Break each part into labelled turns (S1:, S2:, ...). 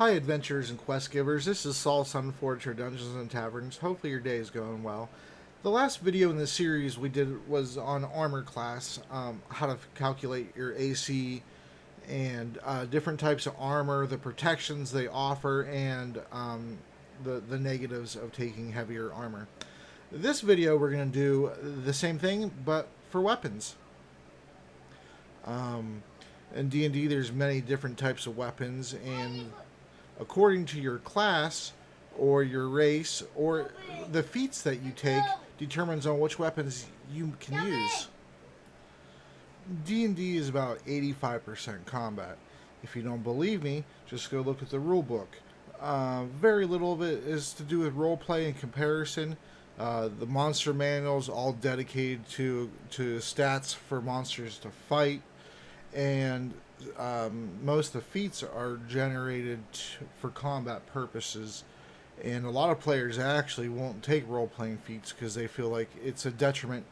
S1: Hi, adventurers and quest givers. This is Solsunforge or Dungeons and Taverns. Hopefully, your day is going well. The last video in the series we did was on armor class, how to calculate your AC and different types of armor, the protections they offer, and the negatives of taking heavier armor. This video, we're going to do the same thing, but for weapons. In D&D, there's many different types of weapons, and according to your class or your race or the feats that you take determines on which weapons you can use. D&D is about 85% combat. If you don't believe me, just go look at the rulebook. Very little of it is to do with roleplay and comparison. The monster manual is all dedicated to stats for monsters to fight, and most of the feats are generated for combat purposes, and a lot of players actually won't take role-playing feats because they feel like it's a detriment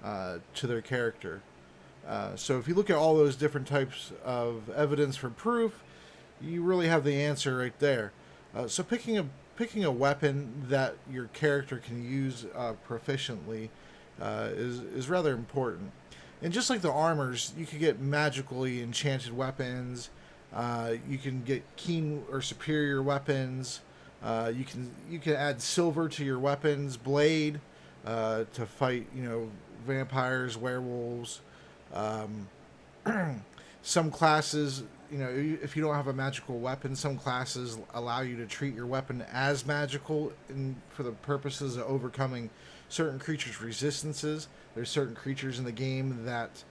S1: to their character. So if you look at all those different types of evidence for proof, you really have the answer right there. So picking a weapon that your character can use proficiently is rather important. And just like the armors, you can get magically enchanted weapons. You can get keen or superior weapons. You can add silver to your weapons, blade, to fight vampires, werewolves. Some classes, if you don't have a magical weapon, some classes allow you to treat your weapon as magical for the purposes of overcoming certain creatures' resistances. There's certain creatures in the game that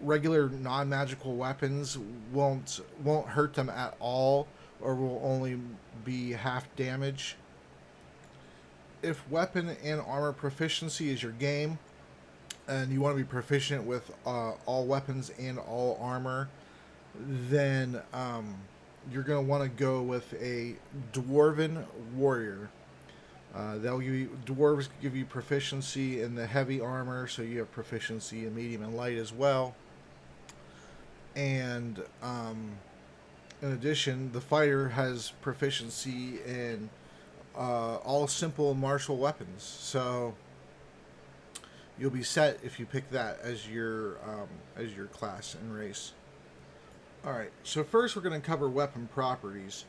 S1: regular non-magical weapons won't hurt them at all, or will only be half damage. If weapon and armor proficiency is your game, and you want to be proficient with all weapons and all armor, then you're going to want to go with a dwarven warrior. Dwarves give you proficiency in the heavy armor, so you have proficiency in medium and light as well. And in addition, the fighter has proficiency in all simple martial weapons. So you'll be set if you pick that as your class and race. All right. So first, we're going to cover weapon properties.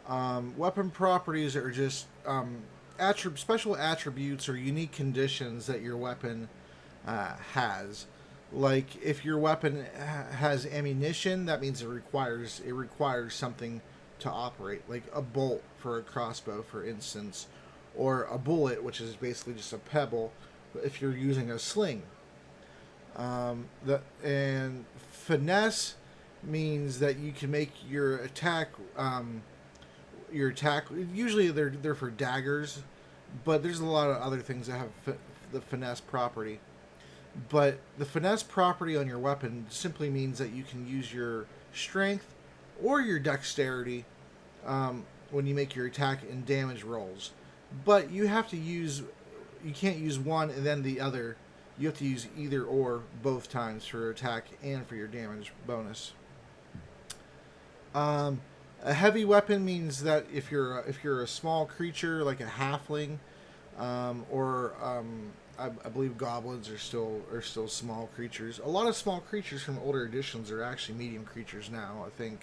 S1: Weapon properties are just special attributes or unique conditions that your weapon has. Like if your weapon has ammunition, that means it requires something to operate, like a bolt for a crossbow, for instance, or a bullet, which is basically just a pebble if you're using a sling. And finesse means that you can make your attack. Usually they're for daggers, but there's a lot of other things that have the finesse property. But the finesse property on your weapon simply means that you can use your strength or your dexterity when you make your attack and damage rolls. But you can't use one and then the other. You have to use either or both times for your attack and for your damage bonus. A heavy weapon means that if you're a small creature like a halfling, or I believe goblins are still small creatures. A lot of small creatures from older editions are actually medium creatures now, I think.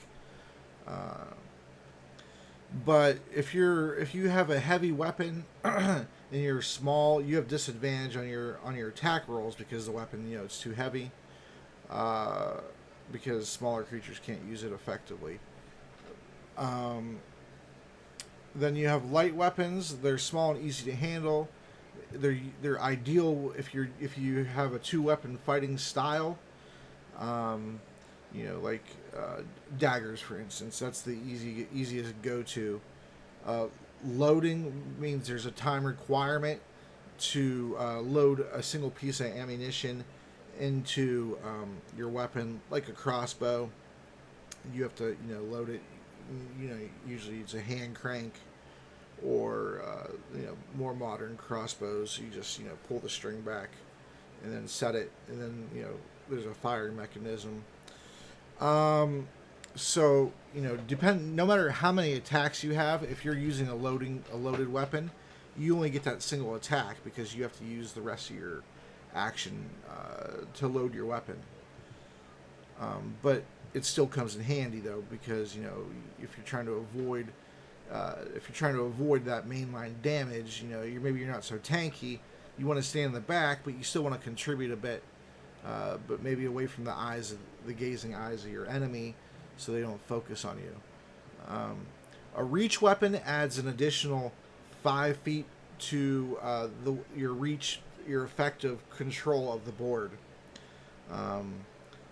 S1: But if you have a heavy weapon and you're small, you have disadvantage on your attack rolls because the weapon it's too heavy. Because smaller creatures can't use it effectively. Then you have light weapons. They're small and easy to handle. They're ideal if you have a 2-weapon fighting style. Like daggers, for instance. That's the easiest go-to. Loading means there's a time requirement to load a single piece of ammunition into your weapon, like a crossbow. You have to load it. Usually it's a hand crank, or more modern crossbows. You just pull the string back and then set it, and then there's a firing mechanism. So no matter how many attacks you have, if you're using a loaded weapon, you only get that single attack because you have to use the rest of your action to load your weapon. But it still comes in handy though, because if you're trying to avoid that mainline damage, you're not so tanky. You want to stay in the back, but you still want to contribute a bit, but maybe away from the gazing eyes of your enemy, so they don't focus on you. A reach weapon adds an additional 5 feet to your effective control of the board.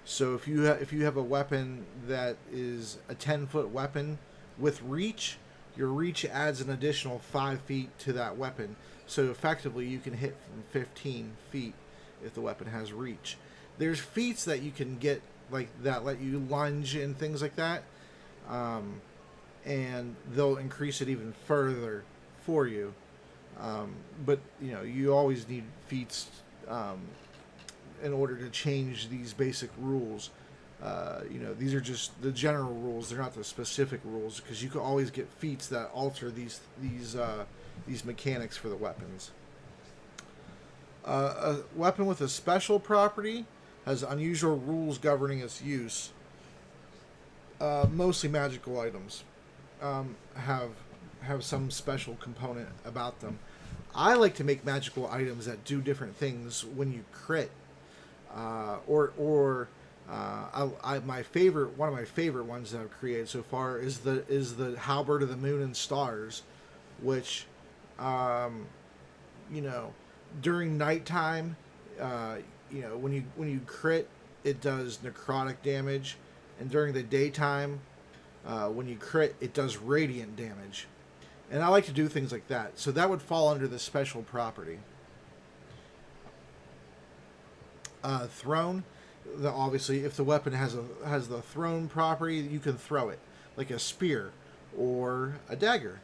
S1: So if you have a weapon that is a 10-foot weapon with reach, your reach adds an additional 5 feet to that weapon. So effectively, you can hit from 15 feet if the weapon has reach. There's feats that you can get like that let you lunge and things like that, and they'll increase it even further for you. But you always need feats in order to change these basic rules. These are just the general rules; they're not the specific rules, because you can always get feats that alter these mechanics for the weapons. A weapon with a special property has unusual rules governing its use. Mostly magical items have some special component about them. I like to make magical items that do different things when you crit, my favorite one of my favorite ones that I've created so far is the Halberd of the Moon and Stars, which during nighttime, when you crit, it does necrotic damage, and during the daytime, when you crit, it does radiant damage. And I like to do things like that, so that would fall under the special property. Thrown, obviously, if the weapon has the thrown property, you can throw it like a spear or a dagger.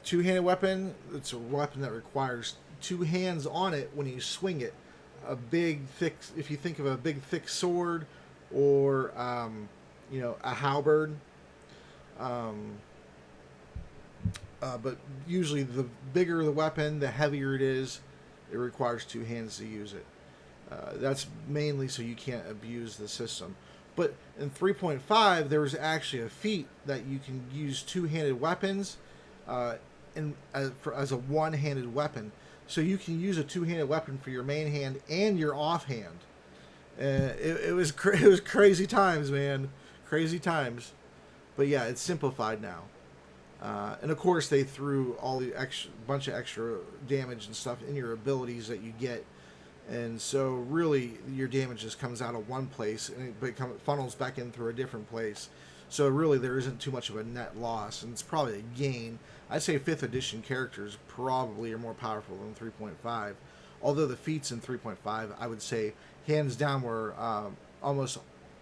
S1: Two-handed weapon, it's a weapon that requires two hands on it when you swing it. If you think of a big thick sword or a halberd, but usually the bigger the weapon, the heavier it is. It requires two hands to use it. That's mainly so you can't abuse the system. But in 3.5, there was actually a feat that you can use two-handed weapons as a one-handed weapon. So you can use a two-handed weapon for your main hand and your offhand. It was crazy times, man. Crazy times. But yeah, it's simplified now. And of course, they threw all the bunch of extra damage and stuff in your abilities that you get. And so really, your damage just comes out of one place and it funnels back in through a different place. So really, there isn't too much of a net loss, and it's probably a gain. I'd say 5th edition characters probably are more powerful than 3.5. Although the feats in 3.5, I would say, hands down, were almost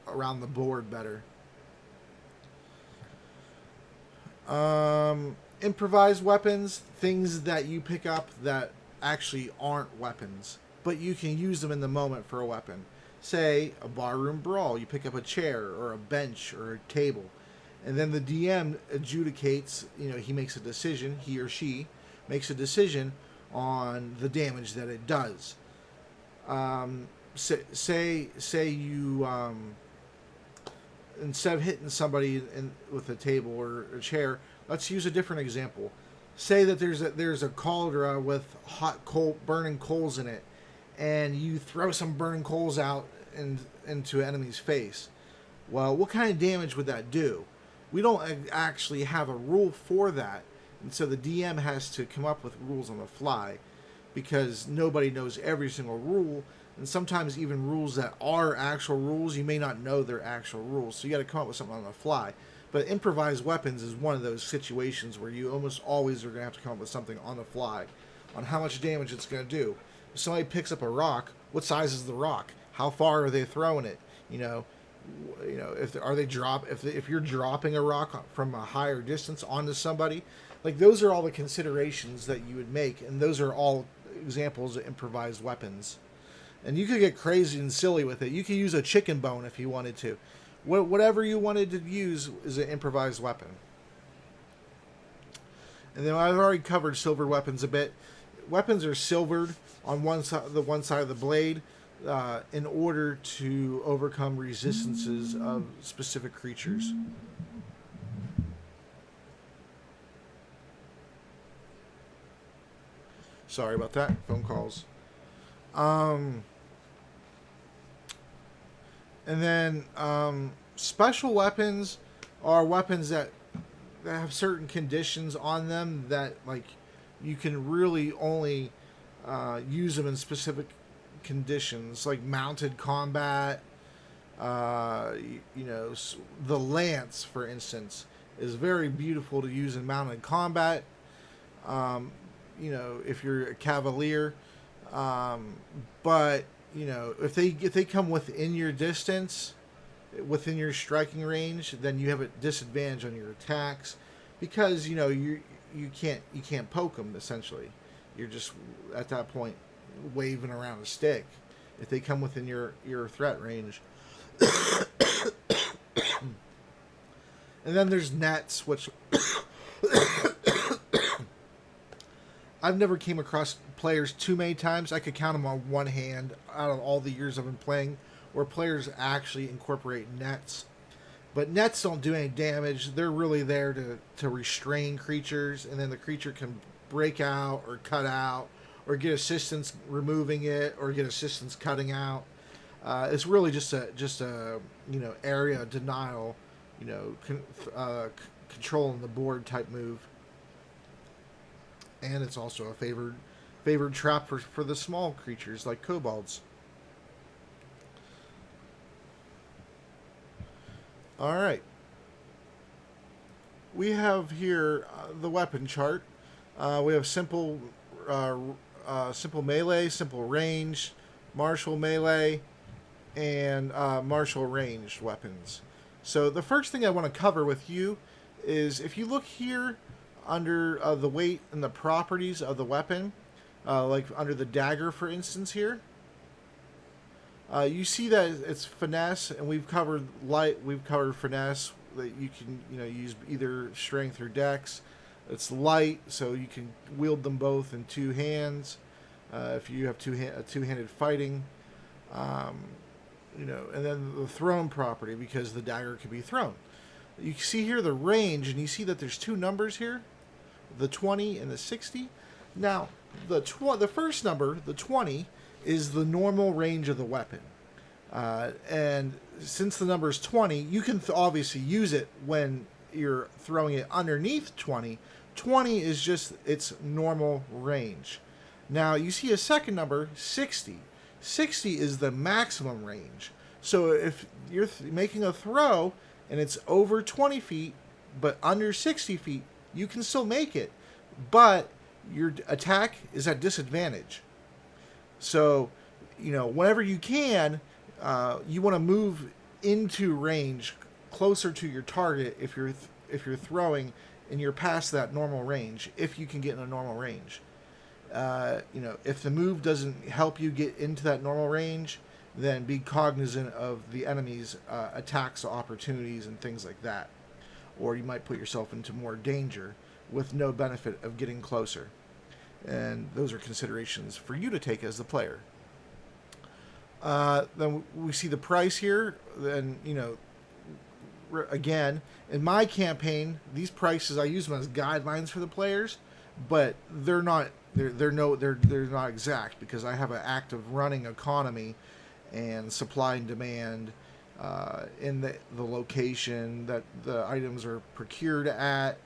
S1: around the board better. Improvised weapons, things that you pick up that actually aren't weapons, but you can use them in the moment for a weapon. Say, a barroom brawl, you pick up a chair or a bench or a table, and then the DM adjudicates, he makes a decision, he or she makes a decision on the damage that it does. Say you, instead of hitting somebody with a table or a chair, let's use a different example. Say that there's a cauldron with burning coals in it, and you throw some burning coals out into an enemy's face. Well, what kind of damage would that do? We don't actually have a rule for that, and so the DM has to come up with rules on the fly, because nobody knows every single rule, and sometimes even rules that are actual rules, you may not know they're actual rules, so you got to come up with something on the fly. But improvised weapons is one of those situations where you almost always are going to have to come up with something on the fly on how much damage it's going to do. If somebody picks up a rock, what size is the rock? How far are they throwing it? If you're dropping a rock from a higher distance onto somebody, like, those are all the considerations that you would make, and those are all examples of improvised weapons. And you could get crazy and silly with it. You could use a chicken bone if you wanted to. Whatever you wanted to use is an improvised weapon. And then I've already covered silver weapons a bit. Weapons are silvered on one side of the blade in order to overcome resistances of specific creatures. Sorry about that. Phone calls. And then special weapons are weapons that have certain conditions on them that, like, you can really only use them in specific conditions, like mounted combat. The lance, for instance, is very beautiful to use in mounted combat. If you're a cavalier, but if they come within your distance, within your striking range, then you have a disadvantage on your attacks because you can't poke them. Essentially, you're just at that point waving around a stick. If they come within your threat range, and then there's nets, which I've never came across players too many times. I could count them on one hand out of all the years I've been playing where players actually incorporate nets. But nets don't do any damage. They're really there to restrain creatures, and then the creature can break out or cut out or get assistance removing it or get assistance cutting out. It's really just a area denial, controlling the board type move. And it's also a favored trap for the small creatures like kobolds. All right. We have here the weapon chart. We have simple melee, simple range, martial melee, and martial ranged weapons. So the first thing I want to cover with you is if you look here under the weight and the properties of the weapon, like under the dagger, for instance, here, you see that it's finesse, and we've covered finesse that you can use either strength or dex. It's light, so you can wield them both in two hands. If you have two-handed fighting, and then the thrown property, because the dagger can be thrown. You see here the range, and you see that there's two numbers here, the 20 and the 60. Now, the first number, the 20, is the normal range of the weapon. And since the number is 20, you can obviously use it when you're throwing it underneath 20. 20 is just its normal range. Now, you see a second number, 60. 60 is the maximum range. So if you're making a throw and it's over 20 feet but under 60 feet, you can still make it, but your attack is at disadvantage. So, whenever you can, you want to move into range closer to your target if you're throwing and you're past that normal range, if you can get in a normal range. If the move doesn't help you get into that normal range, then be cognizant of the enemy's attacks, opportunities, and things like that. Or you might put yourself into more danger with no benefit of getting closer. And those are considerations for you to take as the player. Then we see the price here. Then, again, in my campaign, these prices, I use them as guidelines for the players, but they're not not exact, because I have an active running economy and supply and demand in the location that the items are procured at,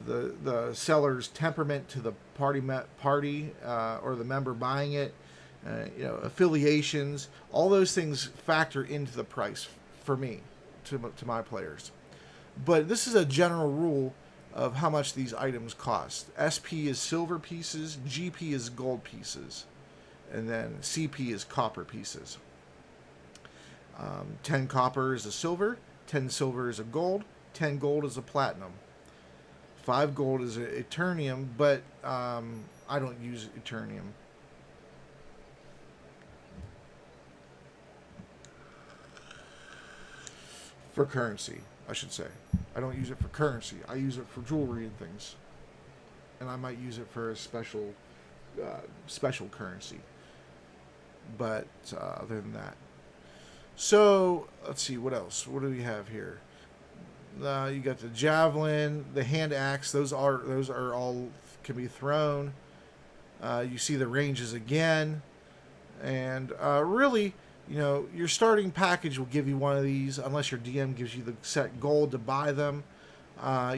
S1: the seller's temperament to the party or the member buying it, affiliations. All those things factor into the price for me, to my players. But this is a general rule of how much these items cost. SP is silver pieces, GP is gold pieces, and then CP is copper pieces. 10 copper is a silver, 10 silver is a gold, 10 gold is a platinum. 5 gold is Eternium, but I don't use Eternium. For currency, I should say. I don't use it for currency. I use it for jewelry and things, and I might use it for a special currency. But other than that, so let's see what else. What do we have here? You got the javelin, the hand axe. Those are all can be thrown. You see the ranges again, and really, your starting package will give you one of these unless your DM gives you the set gold to buy them.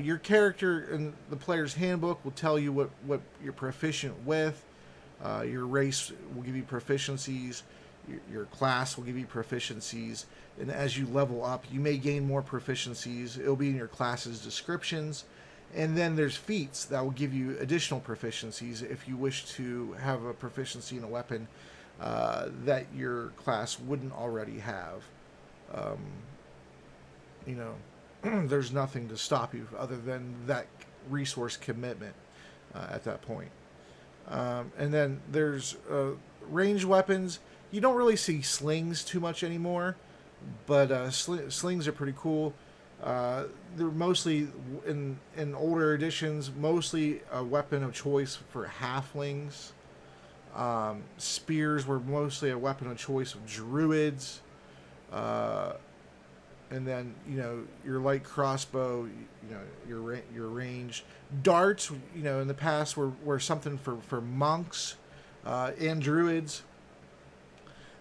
S1: Your character in the player's handbook will tell you what you're proficient with. Your race will give you proficiencies. Your class will give you proficiencies. And as you level up, you may gain more proficiencies. It'll be in your class's descriptions. And then there's feats that will give you additional proficiencies if you wish to have a proficiency in a weapon that your class wouldn't already have. There's nothing to stop you other than that resource commitment at that point. And then there's ranged weapons. You don't really see slings too much anymore, but slings are pretty cool. They're mostly, in older editions, mostly a weapon of choice for halflings. Spears were mostly a weapon of choice of druids. And then, your light crossbow, your range. Darts, in the past were something for monks and druids.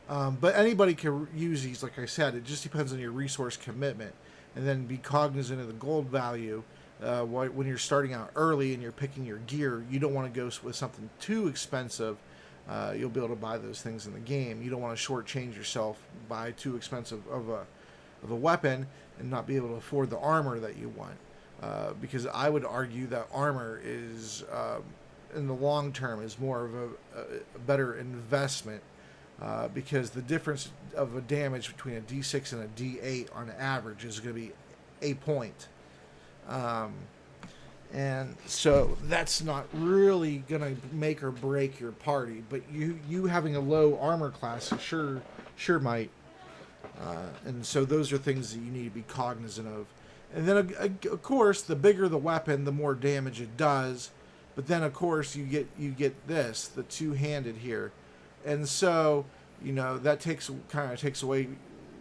S1: But anybody can use these, like I said. It just depends on your resource commitment. And then be cognizant of the gold value. When you're starting out early and you're picking your gear, you don't want to go with something too expensive. You'll be able to buy those things in the game. You don't want to shortchange yourself, buy too expensive of a weapon and not be able to afford the armor that you want. Because I would argue that armor is, in the long term, is more of a better investment. Because the difference of a damage between a D6 and a D8 on average is going to be a point. And so that's not really going to make or break your party. But you having a low armor class sure might. And so those are things that you need to be cognizant of. And then, of course, the bigger the weapon, the more damage it does. But then, of course, you get this, the two-handed here. And so, that takes away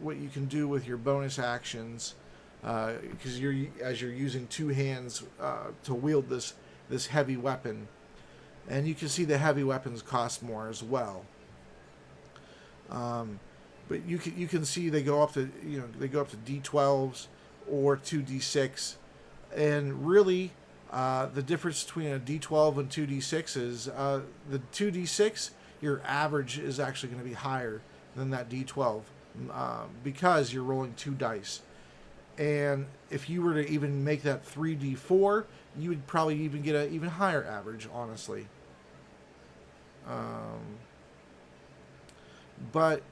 S1: what you can do with your bonus actions, because you're using two hands to wield this heavy weapon, and you can see the heavy weapons cost more as well. But you can see they go up to D12s or 2D6, and really the difference between a D12 and 2D6 is the 2D6. Your average is actually going to be higher than that D12 because you're rolling two dice. And if you were to even make that 3D4, you would probably even get an even higher average, honestly. But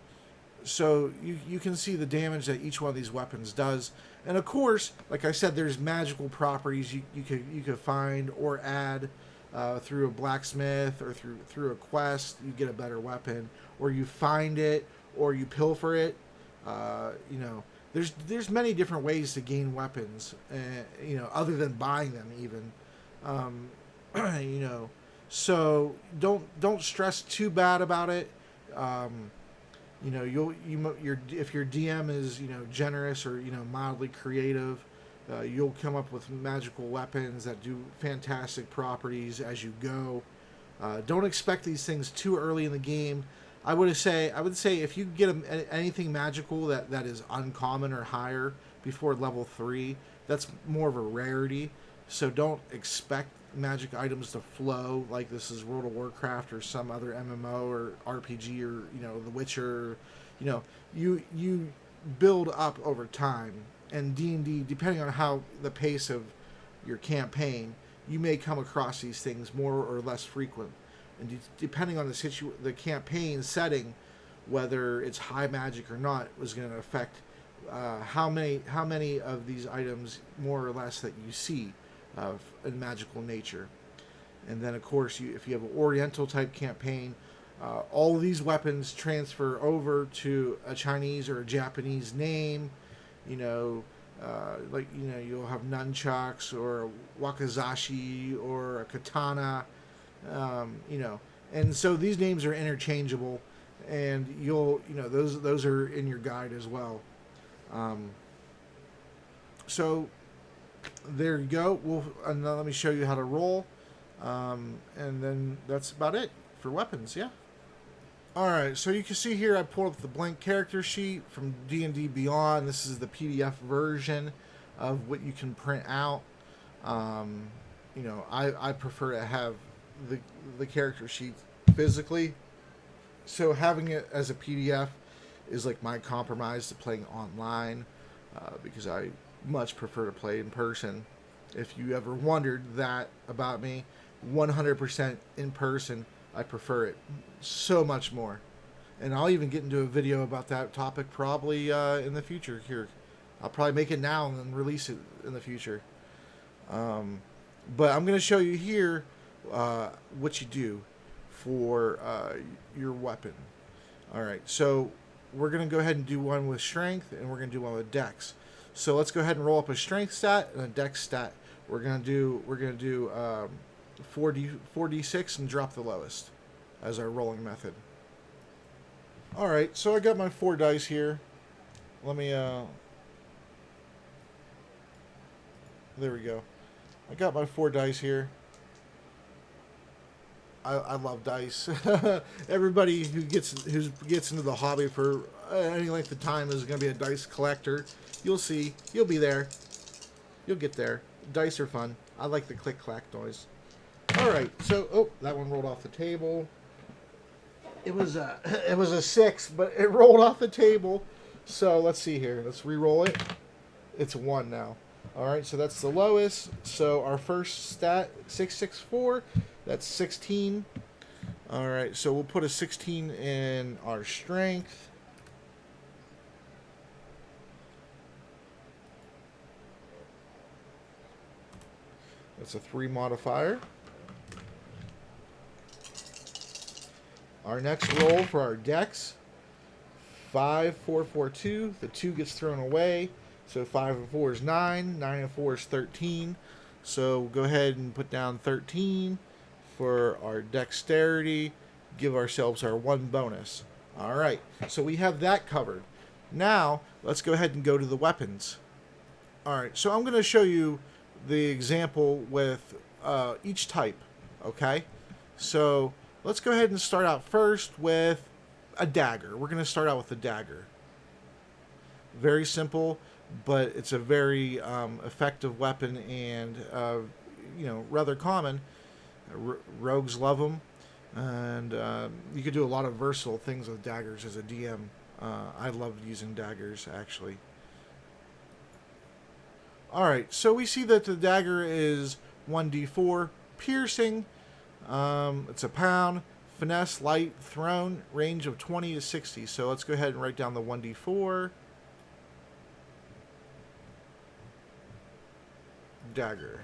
S1: so you can see the damage that each one of these weapons does. And of course, like I said, there's magical properties you could find or add. Through a blacksmith or through a quest, you get a better weapon, or you find it, or you pilfer it. There's many different ways to gain weapons, other than buying them even. So don't stress too bad about it. If your DM is generous or mildly creative. You'll come up with magical weapons that do fantastic properties as you go. Don't expect these things too early in the game. I would say if you get anything magical that is uncommon or higher before level 3, that's more of a rarity. So don't expect magic items to flow like this is World of Warcraft or some other MMO or RPG or The Witcher. You build up over time. And D&D, depending on how the pace of your campaign, you may come across these things more or less frequent. And depending on the campaign setting, whether it's high magic or not, was going to affect how many of these items, more or less, that you see in magical nature. And then, of course, if you have an Oriental type campaign, all of these weapons transfer over to a Chinese or a Japanese name. you know, like, you know, you'll have nunchucks or a wakizashi or a katana, you know, and so these names are interchangeable, and you'll, you know, those are in your guide as well. So there you go. And now let me show you how to roll, and then that's about it for weapons. Yeah. All right, so you can see here I pulled up the blank character sheet from D&D Beyond. This is the PDF version of what you can print out. You know, I prefer to have the character sheet physically. So having it as a PDF is like my compromise to playing online, because I much prefer to play in person. If you ever wondered that about me, 100% in person. I prefer it so much more. And I'll even get into a video about that topic probably in the future here. I'll probably make it now and then release it in the future. But I'm going to show you here what you do for your weapon. All right, so we're going to go ahead and do one with strength, and we're going to do one with dex. So let's go ahead and roll up a strength stat and a dex stat. We're going to do 4d6 and drop the lowest as our rolling method. All right, so I got my 4 dice here. Let me there we go. I got my 4 dice here. I love dice. Everybody who gets into the hobby for any length of time is going to be a dice collector. You'll see. You'll be there. You'll get there. Dice are fun. I like the click-clack noise. All right, so that one rolled off the table. It was a 6, but it rolled off the table. So let's see here. Let's re-roll it. It's a 1 now. All right, so that's the lowest. So our first stat, 664. That's 16. All right, so we'll put a 16 in our strength. That's a 3 modifier. Our next roll for our dex, 5, 4, 4, 2. The 2 gets thrown away. So 5 and 4 is 9. 9 and 4 is 13. So go ahead and put down 13 for our dexterity. Give ourselves our 1 bonus. All right. So we have that covered. Now let's go ahead and go to the weapons. All right. So I'm going to show you the example with each type. Okay. So let's go ahead and start out first with a dagger. We're going to start out with a dagger. Very simple, but it's a very effective weapon and, you know, rather common. Rogues love them, and you could do a lot of versatile things with daggers as a DM. I love using daggers, actually. All right, so we see that the dagger is 1d4 piercing. It's a pound, finesse, light, thrown, range of 20 to 60. So let's go ahead and write down the 1d4. Dagger.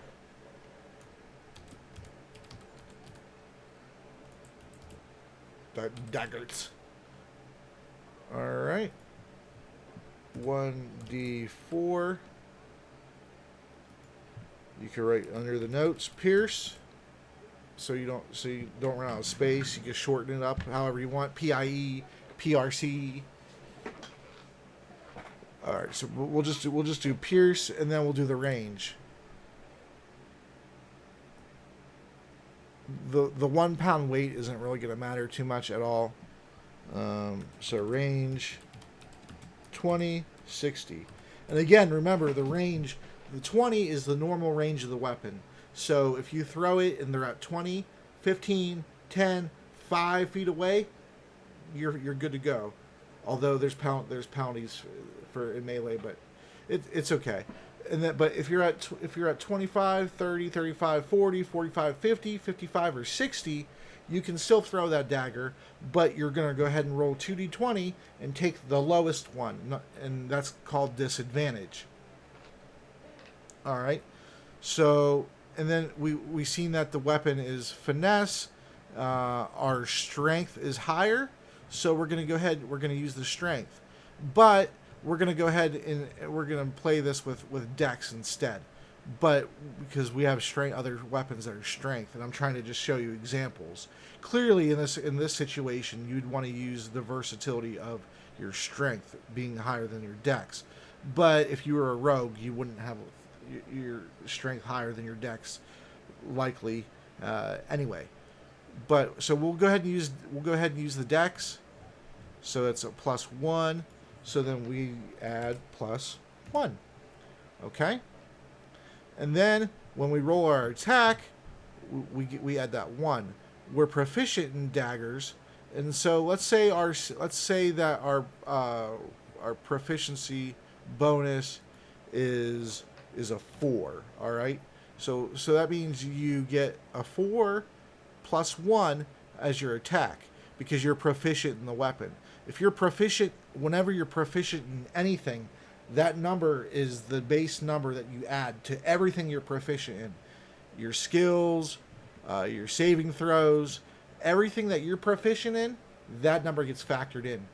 S1: Daggers. Alright. 1d4. You can write under the notes, pierce. So you don't run out of space. You can shorten it up however you want. PIE, PRC. Alright, so we'll just do pierce, and then we'll do the range. The 1 pound weight isn't really going to matter too much at all. So range 20, 60. And again, remember the range, the 20 is the normal range of the weapon. So if you throw it and they're at 20, 15, 10, 5 feet away, you're good to go. Although there's penalties for in melee, but it's okay. And then, but if you're at 25, 30, 35, 40, 45, 50, 55, or 60, you can still throw that dagger, but you're going to go ahead and roll 2d20 and take the lowest one, and that's called disadvantage. All right. So, and then we seen that the weapon is finesse. Our strength is higher, so we're going to go ahead. We're going to use the strength, but we're going to go ahead and we're going to play this with dex instead. But because we have strength, other weapons that are strength, and I'm trying to just show you examples. Clearly, in this situation, you'd want to use the versatility of your strength being higher than your dex. But if you were a rogue, you wouldn't have your strength higher than your dex, likely anyway. But so we'll go ahead and use the dex. So that's a +1. So then we add +1. Okay. And then when we roll our attack, we add that 1. We're proficient in daggers, and so let's say that our proficiency bonus is a 4. All right. So that means you get a 4 +1 as your attack because you're proficient in the weapon. If you're proficient, whenever you're proficient in anything, that number is the base number that you add to everything you're proficient in. Your skills, your saving throws, everything that you're proficient in, that number gets factored in.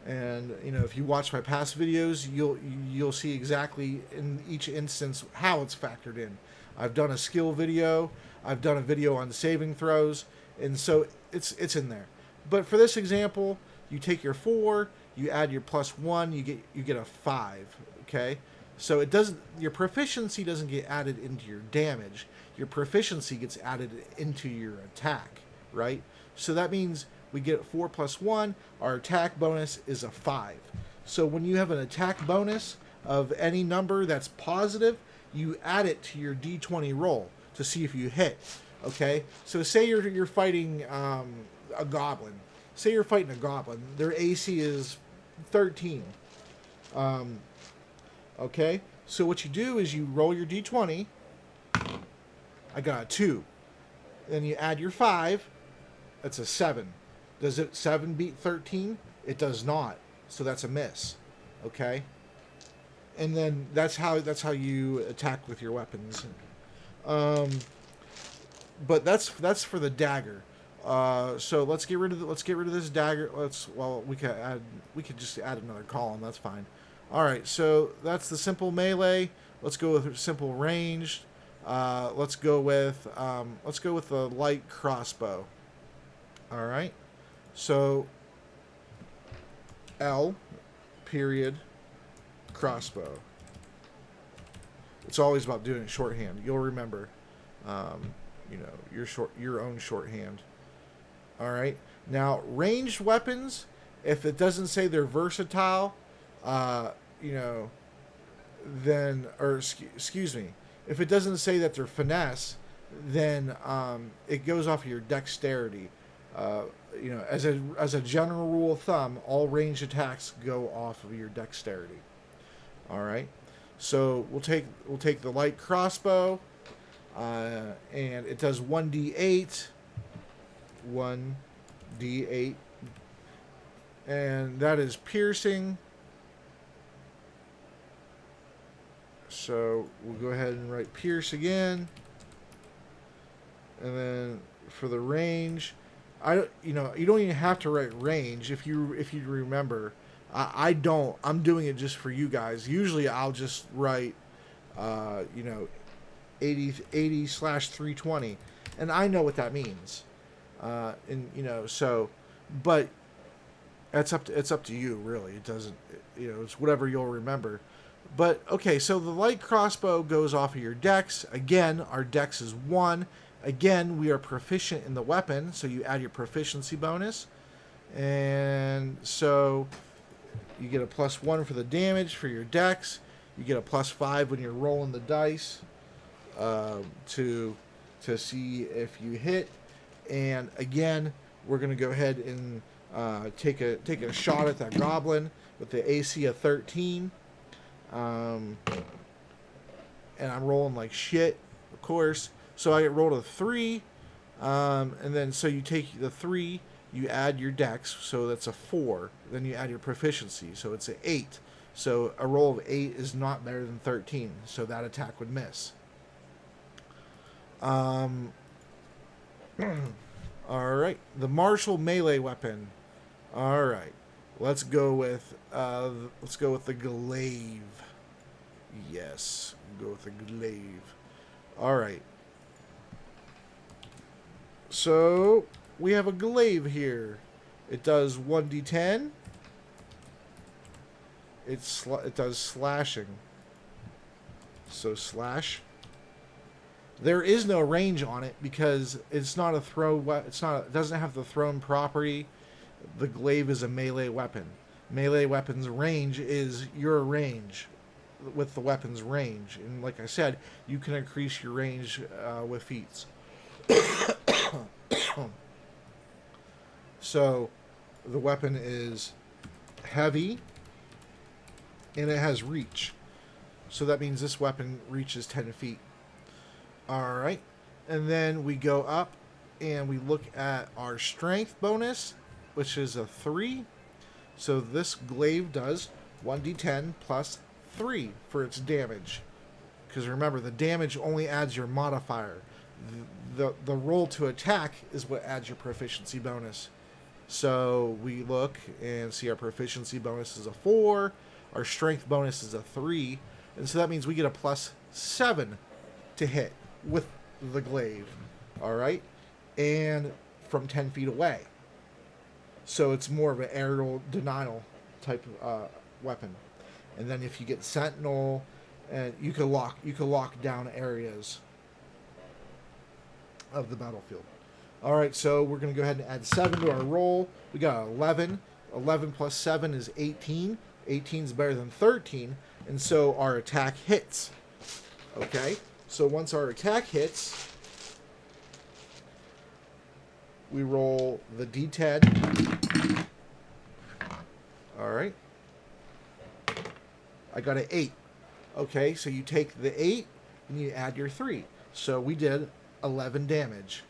S1: And if you watch my past videos, you'll see exactly in each instance how it's factored in. I've done a skill video, I've done a video on saving throws, and so it's in there. But for this example, you take your 4, you add your +1, you get a 5. Okay, so your proficiency doesn't get added into your damage. Your proficiency gets added into your attack, right? So that means we get 4 +1. Our attack bonus is a 5. So when you have an attack bonus of any number that's positive, you add it to your D20 roll to see if you hit. Okay, so say you're fighting a goblin. Say you're fighting a goblin. Their AC is 13. Okay, so what you do is you roll your D20. I got a 2. Then you add your 5. That's a 7. Does 7 beat 13? It does not. So that's a miss. Okay. And then that's how you attack with your weapons. But that's for the dagger. So let's get rid of this dagger. We could just add another column. That's fine. All right. So that's the simple melee. Let's go with simple ranged. Let's go with the light crossbow. All right. So L period crossbow. It's always about doing it shorthand. You'll remember, your own shorthand. All right. Now, ranged weapons, if it doesn't say they're versatile, excuse me, if it doesn't say that they're finesse, then it goes off of your dexterity. As a general rule of thumb, all ranged attacks go off of your dexterity. All right. So we'll take the light crossbow, and it does 1d8, and that is piercing. So we'll go ahead and write pierce again, and then for the range, you don't even have to write range if you remember. I don't. I'm doing it just for you guys. Usually I'll just write 80/320, and I know what that means. But it's up to you, really. It doesn't, it's whatever you'll remember. But okay, so the light crossbow goes off of your dex. Again, our dex is 1. Again, we are proficient in the weapon, so you add your proficiency bonus, and so you get a +1 for the damage for your dex. You get a +5 when you're rolling the dice to see if you hit. And again, we're going to go ahead and take a shot at that goblin with the AC of 13. And I'm rolling like shit, of course. So I get rolled a 3. And then so you take the 3, you add your dex, so that's a 4. Then you add your proficiency, so it's an 8. So a roll of 8 is not better than 13, so that attack would miss. Alright, the martial melee weapon. Alright, Let's go with the Glaive. Yes, go with the Glaive. All right. So we have a Glaive here. It does 1d10. It does slashing. So slash. There is no range on it because it's not a throw. It doesn't have the thrown property. The Glaive is a melee weapon. Melee weapons range is your range with the weapon's range, and like I said, you can increase your range with feats. So the weapon is heavy and it has reach. So that means this weapon reaches 10 feet. All right. And then we go up and we look at our strength bonus, which is a 3. So this Glaive does 1d10 plus 3 for its damage. Because remember, the damage only adds your modifier. The roll to attack is what adds your proficiency bonus. So we look and see our proficiency bonus is a 4. Our strength bonus is a 3. And so that means we get a plus 7 to hit with the Glaive. All right? And from 10 feet away. So it's more of an aerial denial type weapon. And then if you get Sentinel, and you can lock down areas of the battlefield. All right, so we're going to go ahead and add 7 to our roll. We got 11. 11 plus 7 is 18. 18 is better than 13, and so our attack hits. Okay, so once our attack hits, we roll the d10. All right. I got an 8. Okay, so you take the 8 and you add your 3. So we did 11 damage.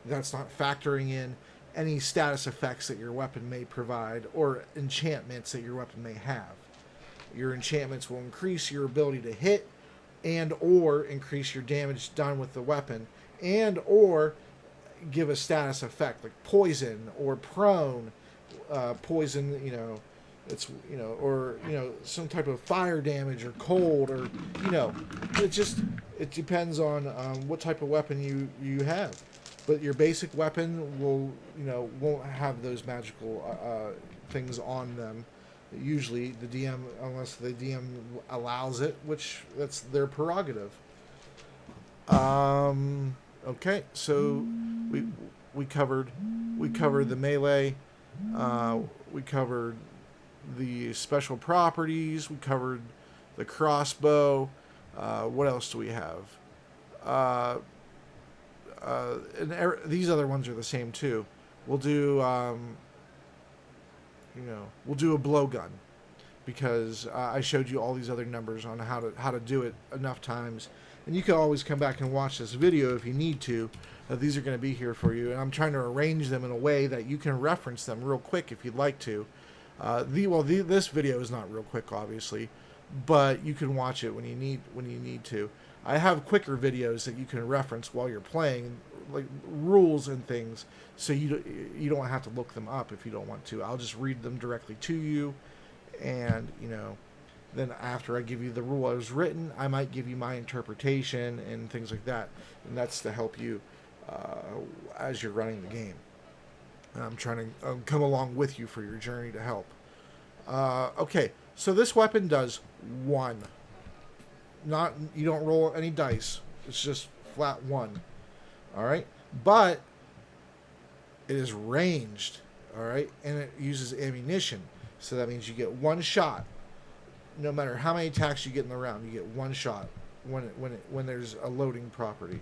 S1: That's not factoring in any status effects that your weapon may provide or enchantments that your weapon may have. Your enchantments will increase your ability to hit and or increase your damage done with the weapon and or give a status effect like poison or prone. Poison, it's, or, some type of fire damage or cold or, it depends on what type of weapon you have. But your basic weapon won't have those magical things on them. Usually the DM, unless the DM allows it, which that's their prerogative. Okay, so we covered the melee. We covered the special properties. We covered the crossbow. What else do we have? These other ones are the same too. We'll do, we'll do a blowgun because I showed you all these other numbers on how to do it enough times, and you can always come back and watch this video if you need to. These are going to be here for you, and I'm trying to arrange them in a way that you can reference them real quick if you'd like to. This video is not real quick, obviously, but you can watch it when you need to. I have quicker videos that you can reference while you're playing, like rules and things, so you don't have to look them up if you don't want to. I'll just read them directly to you, and then after I give you the rule as written, I might give you my interpretation and things like that, and that's to help you as you're running the game. And I'm trying to come along with you for your journey to help. Okay, so this weapon does 1. You don't roll any dice. It's just flat 1. All right, but it is ranged. All right, and it uses ammunition, so that means you get 1 shot. No matter how many attacks you get in the round, you get 1 shot when there's a loading property.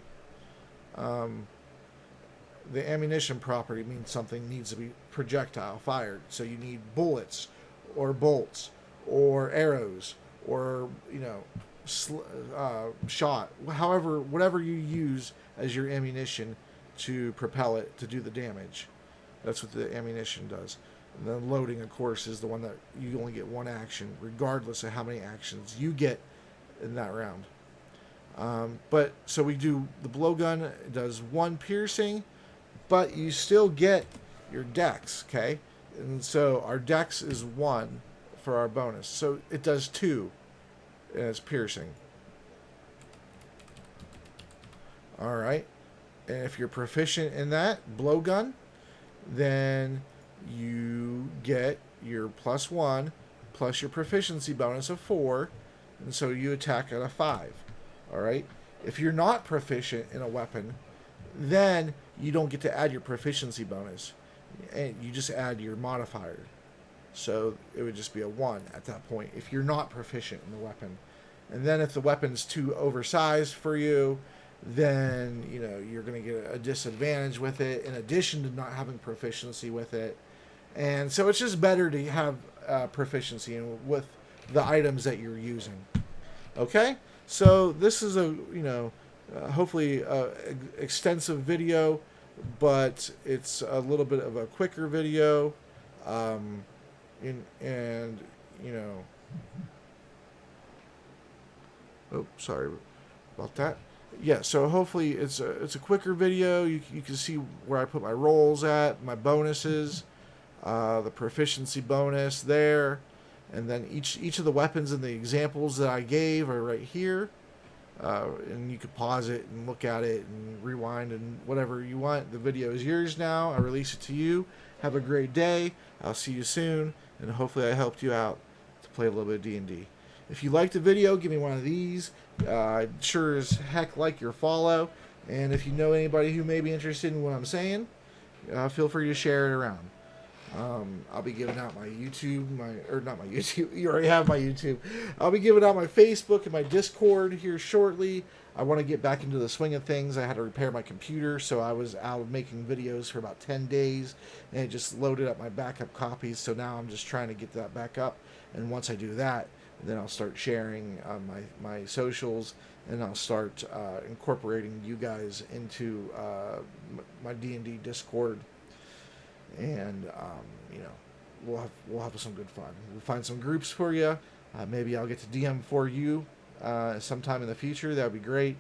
S1: The ammunition property means something needs to be projectile fired, so you need bullets or bolts or arrows or shot, whatever you use as your ammunition to propel it to do the damage. That's what the ammunition does. And then loading, of course, is the one that you only get 1 action, regardless of how many actions you get in that round. But so we do the blowgun. It does 1 piercing, but you still get your dex, okay? And so our dex is 1 for our bonus. So it does 2 as piercing. Alright. And if you're proficient in that blowgun, then you get your +1 plus your proficiency bonus of 4. And so you attack at a 5. Alright. If you're not proficient in a weapon, then you don't get to add your proficiency bonus. And you just add your modifier. So it would just be a 1 at that point if you're not proficient in the weapon. And then if the weapon's too oversized for you, then you're going to get a disadvantage with it in addition to not having proficiency with it. And so it's just better to have proficiency with the items that you're using. Okay? So this is a, hopefully extensive video, but it's a little bit of a quicker video. Oh, sorry about that. Yeah, so hopefully it's a quicker video. You can see where I put my rolls at, my bonuses, the proficiency bonus there, and then each of the weapons and the examples that I gave are right here. And you could pause it and look at it and rewind and whatever you want. The video is yours now. I release it to you. Have a great day. I'll see you soon, and hopefully I helped you out to play a little bit of D&D. If you liked the video, give me one of these. I'd sure as heck like your follow. And if you know anybody who may be interested in what I'm saying, feel free to share it around. I'll be giving out my YouTube, not my YouTube, you already have my YouTube. I'll be giving out my Facebook and my Discord here shortly. I want to get back into the swing of things. I had to repair my computer, so I was out of making videos for about 10 days, and it just loaded up my backup copies, so now I'm just trying to get that back up, and once I do that, then I'll start sharing my socials, and I'll start incorporating you guys into my D&D Discord. And we'll have some good fun. We'll find some groups for you. Maybe I'll get to DM for you sometime in the future. That would be great.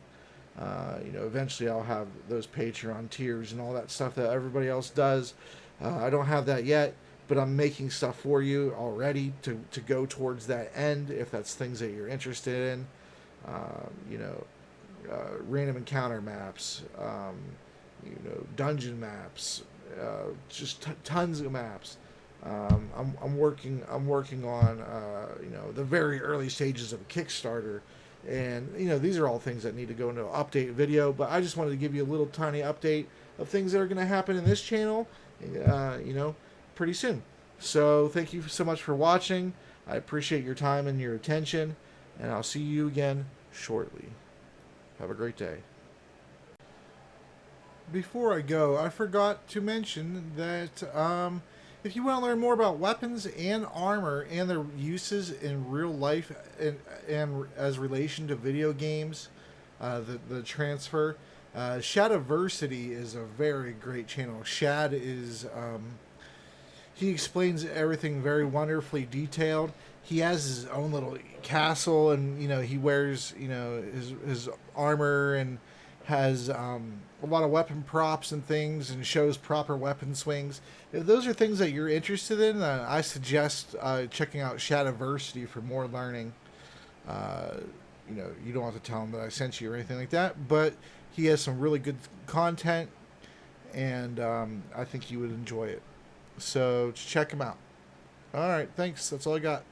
S1: Eventually I'll have those Patreon tiers and all that stuff that everybody else does. I don't have that yet, but I'm making stuff for you already to go towards that end if that's things that you're interested in. Random encounter maps, dungeon maps. Just tons of maps. I'm working on the very early stages of a Kickstarter, and these are all things that need to go into an update video. But I just wanted to give you a little tiny update of things that are going to happen in this channel, pretty soon. So thank you so much for watching. I appreciate your time and your attention, and I'll see you again shortly. Have a great day. Before I go, I forgot to mention that if you want to learn more about weapons and armor and their uses in real life and as relation to video games, the transfer, Shadiversity is a very great channel. Shad is he explains everything very wonderfully detailed. He has his own little castle, and he wears his armor and has a lot of weapon props and things, and shows proper weapon swings. If those are things that you're interested in, I suggest checking out Shadiversity for more learning. You don't have to tell him that I sent you or anything like that, but he has some really good content, and I think you would enjoy it. So check him out. All right, thanks. That's all I got.